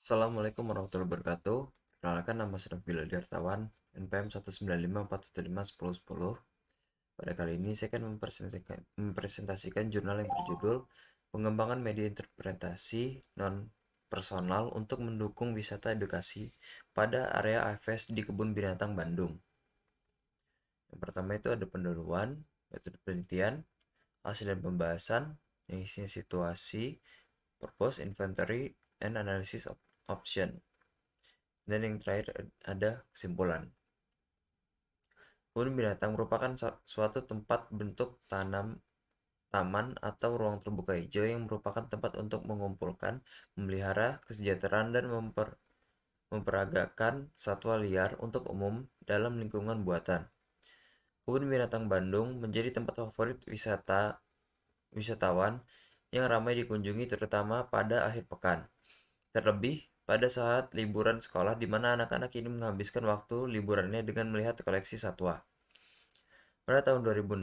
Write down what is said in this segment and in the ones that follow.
Assalamualaikum warahmatullahi wabarakatuh. Perkenalkan, nama saya Nabila Dirtawan, NPM 195415110. Pada kali ini saya akan mempresentasikan jurnal yang berjudul Pengembangan Media Interpretasi Non-Personal untuk Mendukung Wisata Edukasi pada Area AFS di Kebun Binatang Bandung. Yang pertama itu ada pendahuluan, metode penelitian, hasil dan pembahasan, yang isinya situasi, purpose, inventory, and analysis of option. Dan yang terakhir ada kesimpulan. Kebun binatang merupakan suatu tempat bentuk taman atau ruang terbuka hijau yang merupakan tempat untuk mengumpulkan, memelihara, kesejahteraan, dan memperagakan satwa liar untuk umum dalam lingkungan buatan. Kebun Binatang Bandung menjadi tempat favorit wisatawan yang ramai dikunjungi terutama pada akhir pekan. Terlebih pada saat liburan sekolah di mana anak-anak ini menghabiskan waktu liburannya dengan melihat koleksi satwa. Pada tahun 2016,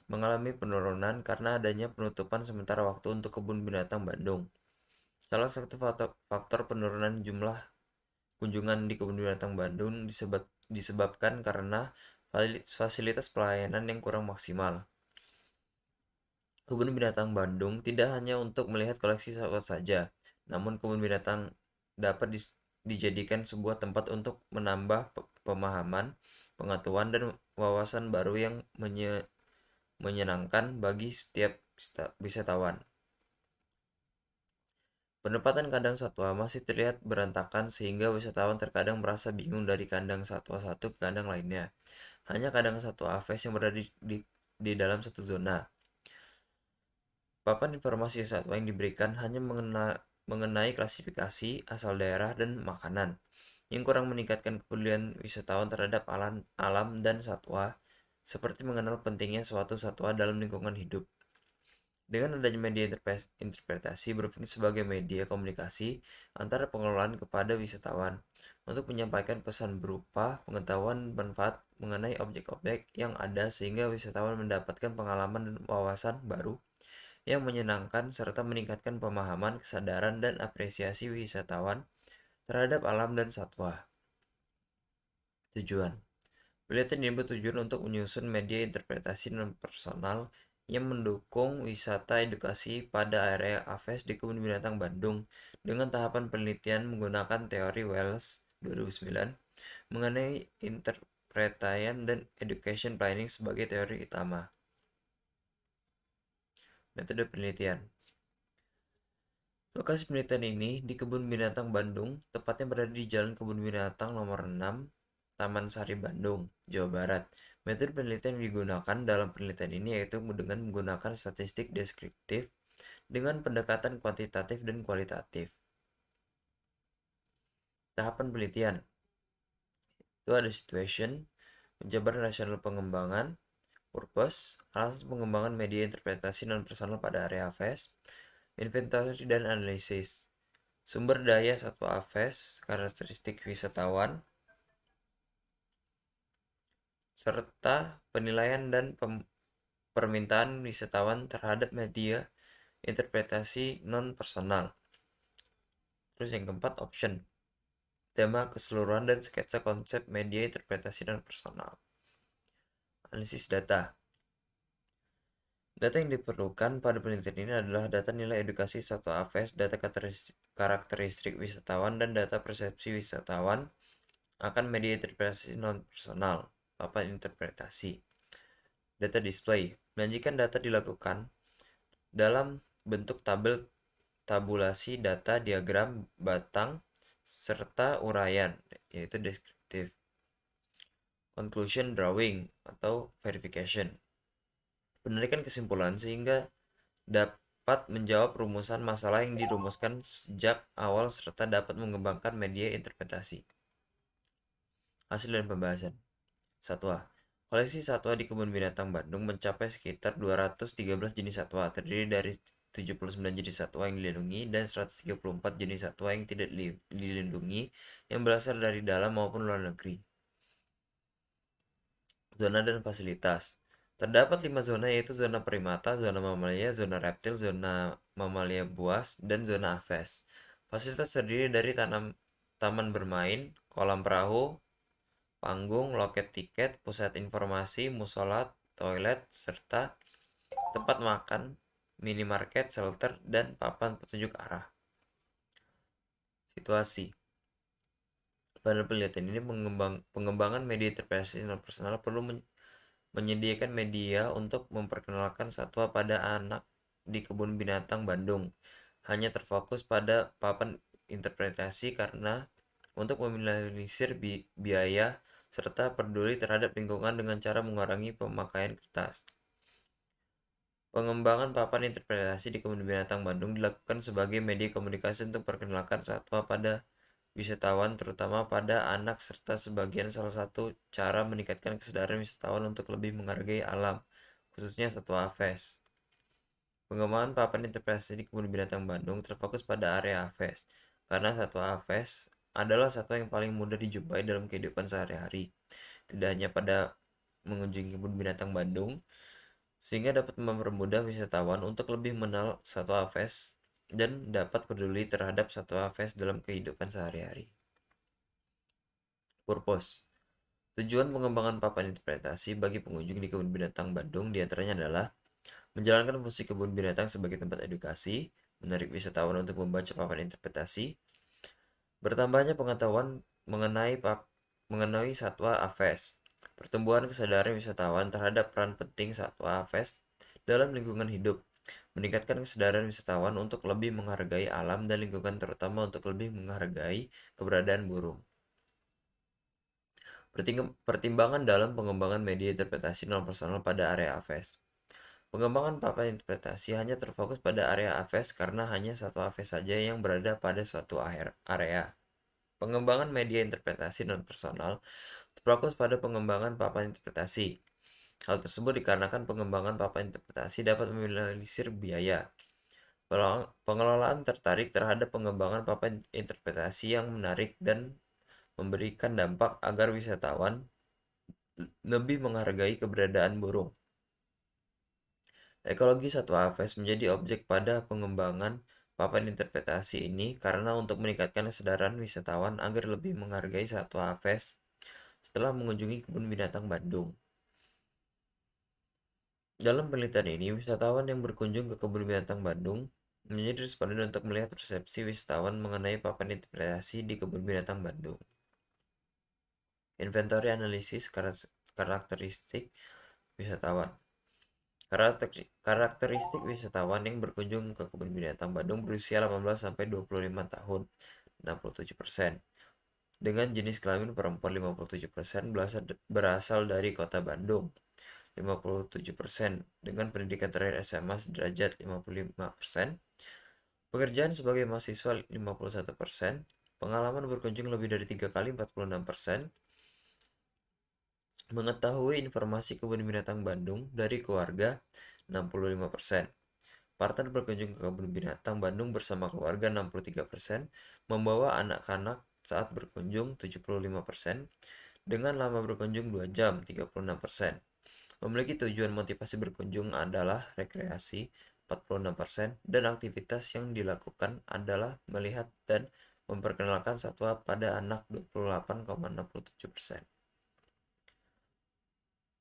mengalami penurunan karena adanya penutupan sementara waktu untuk Kebun Binatang Bandung. Salah satu faktor penurunan jumlah kunjungan di Kebun Binatang Bandung disebabkan karena fasilitas pelayanan yang kurang maksimal. Kebun Binatang Bandung tidak hanya untuk melihat koleksi satwa saja, namun kebun binatang dapat dijadikan sebuah tempat untuk menambah pemahaman, pengetahuan, dan wawasan baru yang menyenangkan bagi setiap wisatawan. Penempatan kandang satwa masih terlihat berantakan sehingga wisatawan terkadang merasa bingung dari kandang satwa satu ke kandang lainnya. Hanya kandang satwa aves yang berada di dalam satu zona. Papan informasi satwa yang diberikan hanya mengenai klasifikasi, asal daerah, dan makanan, yang kurang meningkatkan kepedulian wisatawan terhadap alam dan satwa, seperti mengenal pentingnya suatu satwa dalam lingkungan hidup. Dengan adanya media interpretasi berfungsi sebagai media komunikasi antara pengelolaan kepada wisatawan untuk menyampaikan pesan berupa pengetahuan manfaat mengenai objek-objek yang ada sehingga wisatawan mendapatkan pengalaman dan wawasan baru yang menyenangkan serta meningkatkan pemahaman, kesadaran, dan apresiasi wisatawan terhadap alam dan satwa. Tujuan: penelitian ini bertujuan untuk menyusun media interpretasi non-personal yang mendukung wisata edukasi pada area AFES di Kebun Binatang Bandung dengan tahapan penelitian menggunakan teori Wells 2009 mengenai interpretation dan education planning sebagai teori utama. Metode penelitian. Lokasi penelitian ini di Kebun Binatang Bandung, tepatnya berada di Jalan Kebun Binatang nomor 6, Taman Sari Bandung, Jawa Barat. Metode penelitian yang digunakan dalam penelitian ini yaitu dengan menggunakan statistik deskriptif dengan pendekatan kuantitatif dan kualitatif. Tahapan penelitian itu ada situation, penjabaran rasional pengembangan, purpose, alasan pengembangan media interpretasi non-personal pada area AFES, inventory dan analisis, sumber daya satwa AFES, karakteristik wisatawan, serta penilaian dan permintaan wisatawan terhadap media interpretasi non-personal. Terus yang keempat, option. Tema keseluruhan dan sketsa konsep media interpretasi non-personal. Analisis data. Data yang diperlukan pada penelitian ini adalah data nilai edukasi satwa AFES, data karakteristik wisatawan, dan data persepsi wisatawan akan media interpretasi non-personal, papan interpretasi. Data display. Menyajikan data dilakukan dalam bentuk tabulasi data, diagram, batang, serta uraian, yaitu deskriptif. Conclusion drawing atau verification. Penarikan kesimpulan sehingga dapat menjawab rumusan masalah yang dirumuskan sejak awal serta dapat mengembangkan media interpretasi. Hasil dan pembahasan. Satwa. Koleksi satwa di Kebun Binatang Bandung mencapai sekitar 213 jenis satwa, terdiri dari 79 jenis satwa yang dilindungi dan 134 jenis satwa yang tidak dilindungi yang berasal dari dalam maupun luar negeri. Zona dan fasilitas. Terdapat 5 zona yaitu zona primata, zona mamalia, zona reptil, zona mamalia buas, dan zona aves. Fasilitas terdiri dari taman bermain, kolam perahu, panggung, loket tiket, pusat informasi, musola, toilet, serta tempat makan, minimarket, shelter, dan papan petunjuk arah. Situasi. Pada penelitian ini, pengembangan media interpretasi non personal perlu menyediakan media untuk memperkenalkan satwa pada anak di Kebun Binatang Bandung. Hanya terfokus pada papan interpretasi karena untuk meminimalisir biaya serta peduli terhadap lingkungan dengan cara mengurangi pemakaian kertas. Pengembangan papan interpretasi di Kebun Binatang Bandung dilakukan sebagai media komunikasi untuk perkenalkan satwa pada wisatawan, terutama pada anak, serta sebagian salah satu cara meningkatkan kesadaran wisatawan untuk lebih menghargai alam, khususnya satwa aves. Pengembangan papan interpretasi di Kebun Binatang Bandung terfokus pada area aves, karena satwa aves adalah satwa yang paling mudah dijumpai dalam kehidupan sehari-hari, tidak hanya pada mengunjungi Kebun Binatang Bandung, sehingga dapat mempermudah wisatawan untuk lebih mengenal satwa aves dan dapat peduli terhadap satwa aves dalam kehidupan sehari-hari. Purpose. Tujuan pengembangan papan interpretasi bagi pengunjung di Kebun Binatang Bandung diantaranya adalah menjalankan fungsi kebun binatang sebagai tempat edukasi, menarik wisatawan untuk membaca papan interpretasi, bertambahnya pengetahuan mengenai satwa aves, pertumbuhan kesadaran wisatawan terhadap peran penting satwa aves dalam lingkungan hidup, meningkatkan kesadaran wisatawan untuk lebih menghargai alam dan lingkungan, terutama untuk lebih menghargai keberadaan burung. Pertimbangan dalam pengembangan media interpretasi non-personal pada area aves. Pengembangan papan interpretasi hanya terfokus pada area aves karena hanya satu aves saja yang berada pada suatu area. Pengembangan media interpretasi non-personal terfokus pada pengembangan papan interpretasi. Hal tersebut dikarenakan pengembangan papan interpretasi dapat meminimalisir biaya. Pengelolaan tertarik terhadap pengembangan papan interpretasi yang menarik dan memberikan dampak agar wisatawan lebih menghargai keberadaan burung. Ekologi satwa aves menjadi objek pada pengembangan papan interpretasi ini karena untuk meningkatkan kesadaran wisatawan agar lebih menghargai satwa aves setelah mengunjungi Kebun Binatang Bandung. Dalam penelitian ini, wisatawan yang berkunjung ke Kebun Binatang Bandung menjadi responden untuk melihat persepsi wisatawan mengenai papan interpretasi di Kebun Binatang Bandung. Inventory analisis karakteristik wisatawan. Karakteristik wisatawan yang berkunjung ke Kebun Binatang Bandung berusia 18-25 tahun, 67%. Dengan jenis kelamin perempuan 57% berasal dari kota Bandung, 57%. Dengan pendidikan terakhir SMA sederajat 55%. Pekerjaan sebagai mahasiswa 51%. Pengalaman berkunjung lebih dari 3 kali 46%. Mengetahui informasi Kebun Binatang Bandung dari keluarga 65%. Partner berkunjung ke Kebun Binatang Bandung bersama keluarga 63%, membawa anak-anak saat berkunjung 75%, dengan lama berkunjung 2 jam 36%. Memiliki tujuan motivasi berkunjung adalah rekreasi 46%, dan aktivitas yang dilakukan adalah melihat dan memperkenalkan satwa pada anak 28,67%.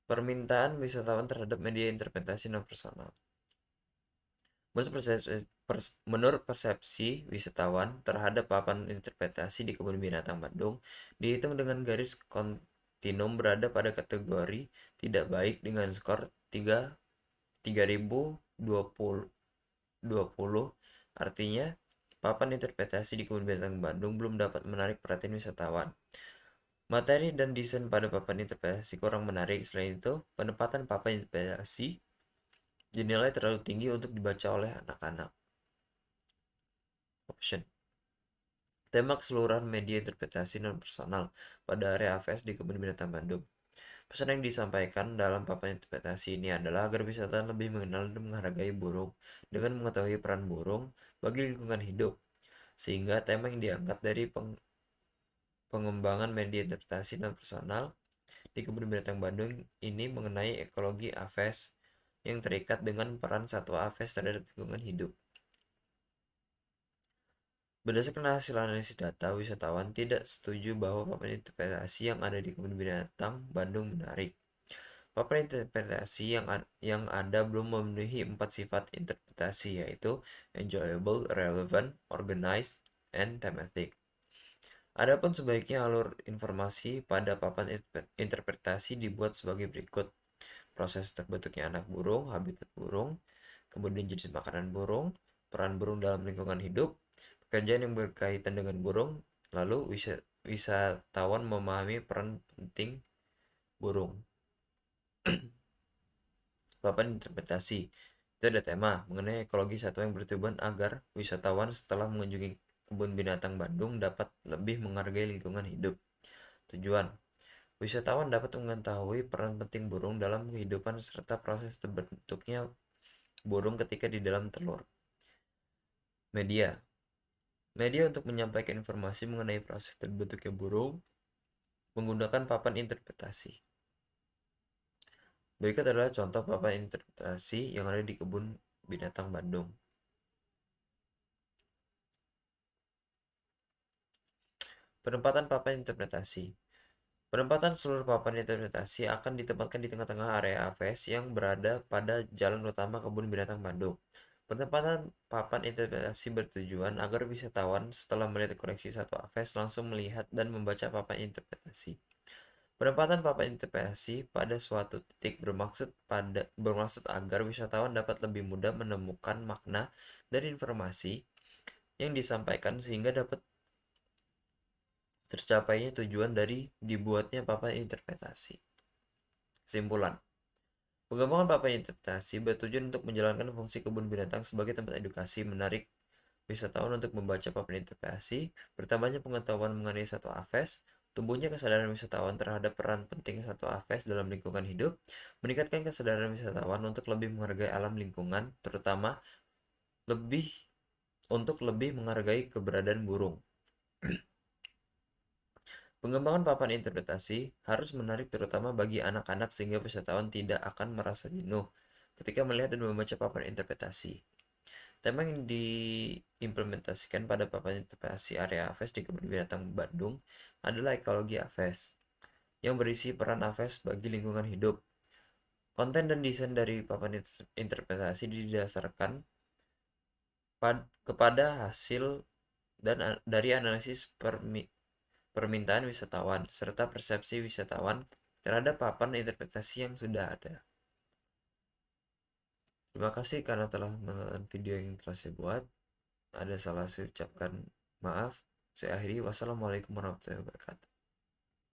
Permintaan wisatawan terhadap media interpretasi non-personal. Menurut persepsi wisatawan terhadap papan interpretasi di Kebun Binatang Bandung dihitung dengan garis kontinum berada pada kategori tidak baik dengan skor 3020. Artinya, papan interpretasi di Kebun Binatang Bandung belum dapat menarik perhatian wisatawan. Materi dan desain pada papan interpretasi kurang menarik. Selain itu, penempatan papan interpretasi dinilai terlalu tinggi untuk dibaca oleh anak-anak. Option. Tema keseluruhan media interpretasi non-personal pada area AVS di Kebun Binatang Bandung. Pesan yang disampaikan dalam papan interpretasi ini adalah agar wisatawan lebih mengenal dan menghargai burung dengan mengetahui peran burung bagi lingkungan hidup. Sehingga tema yang diangkat dari pengembangan media interpretasi non-personal di Kebun Binatang Bandung ini mengenai ekologi AVS yang terikat dengan peran satwa AVS terhadap lingkungan hidup. Berdasarkan hasil analisis data, wisatawan tidak setuju bahwa papan interpretasi yang ada di Kebun Binatang Bandung menarik. Papan interpretasi yang ada belum memenuhi 4 sifat interpretasi, yaitu enjoyable, relevant, organized, and thematic. Adapun sebaiknya alur informasi pada papan interpretasi dibuat sebagai berikut. Proses terbentuknya anak burung, habitat burung, kemudian jenis makanan burung, peran burung dalam lingkungan hidup, pekerjaan yang berkaitan dengan burung, lalu wisatawan memahami peran penting burung. Papan interpretasi itu ada tema mengenai ekologi satwa yang bertujuan agar wisatawan setelah mengunjungi kebun binatang Bandung dapat lebih menghargai lingkungan hidup. Tujuan wisatawan dapat mengetahui peran penting burung dalam kehidupan serta proses terbentuknya burung ketika di dalam telur. Media Media untuk menyampaikan informasi mengenai proses terbentuknya burung menggunakan papan interpretasi. Berikut adalah contoh papan interpretasi yang ada di kebun binatang Bandung. Penempatan papan interpretasi. Penempatan seluruh papan interpretasi akan ditempatkan di tengah-tengah area AVS yang berada pada jalan utama kebun binatang Bandung. Penempatan papan interpretasi bertujuan agar wisatawan setelah melihat koleksi satu AVS langsung melihat dan membaca papan interpretasi. Penempatan papan interpretasi pada suatu titik bermaksud agar wisatawan dapat lebih mudah menemukan makna dari informasi yang disampaikan sehingga dapat tercapainya tujuan dari dibuatnya papan interpretasi. Kesimpulan, pengembangan papan interpretasi bertujuan untuk menjalankan fungsi kebun binatang sebagai tempat edukasi, menarik wisatawan untuk membaca papan interpretasi, bertambahnya pengetahuan mengenai satwa aves, tumbuhnya kesadaran wisatawan terhadap peran penting satwa aves dalam lingkungan hidup, meningkatkan kesadaran wisatawan untuk lebih menghargai alam lingkungan, terutama lebih menghargai keberadaan burung. Pengembangan papan interpretasi harus menarik terutama bagi anak-anak sehingga wisatawan tidak akan merasa jenuh ketika melihat dan membaca papan interpretasi. Tema yang diimplementasikan pada papan interpretasi area Aves di Kebun Binatang Bandung adalah ekologi Aves, yang berisi peran Aves bagi lingkungan hidup. Konten dan desain dari papan interpretasi didasarkan kepada hasil dari analisis permintaan wisatawan, serta persepsi wisatawan terhadap papan interpretasi yang sudah ada. Terima kasih karena telah menonton video yang telah saya buat. Ada salah saya ucapkan maaf. Saya akhiri. Wassalamualaikum warahmatullahi wabarakatuh.